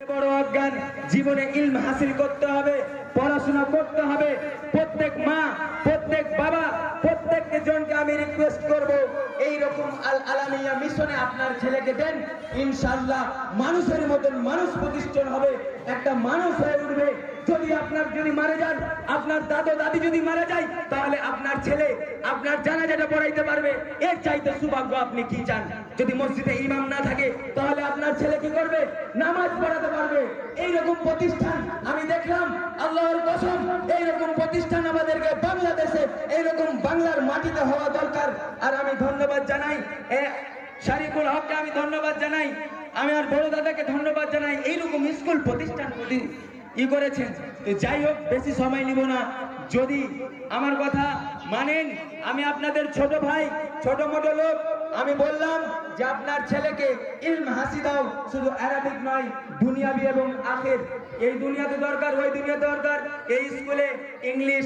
বড় অজ্ঞান জীবনে ইলম হাসিল করতে হবে, পড়াশোনা করতে হবে। প্রত্যেক মা, প্রত্যেক বাবা, প্রত্যেক জনকে আমি রিকোয়েস্ট করব, এই রকম আল আলামিয়া মিশনে আপনার ছেলেকে দেন। ইনশাআল্লাহ মানুষের মতন মানুষ প্রতিষ্ঠান হবে, একটা মানুষ হয়ে উঠবে। যদি মারা যান, আপনার দাদু দাদি যদি মারা যায়, তাহলে আপনার ছেলে আপনার জানাজাটা পড়াইতে পারবে। এর চাইতে সৌভাগ্য আপনি কি চান? যদি মসজিদে ইমাম না থাকে, তাহলে আপনার ছেলে কি করবে? নামাজ পড়াতে পারবে। এইরকম প্রতিষ্ঠান আমি দেখলাম, আল্লাহর কসম, এইরকম প্রতিষ্ঠান আমাদেরকে বাংলাদেশে, এইরকম বাংলার মাটিতে হওয়া দরকার। আর আমি ধন্যবাদ জানাই শারিকুল হককে, আমি ধন্যবাদ জানাই, আমি আর বড় দাদাকে ধন্যবাদ জানাই, এইরকম স্কুল প্রতিষ্ঠান করেছেন। তো যাই হোক, বেশি সময় নিব না। যদি আমার কথা মানেন, আমি আপনাদের ছোট ভাই, ছোট মোটো লোক, আমি বললাম যে আপনার ছেলেকে ইলম হাসি দাও, শুধু আরবিক নয়, দুনিয়াবি এবং আখির। এই দুনিয়াতে দরকার, ওই দুনিয়াতে দরকার। এই স্কুলে ইংলিশ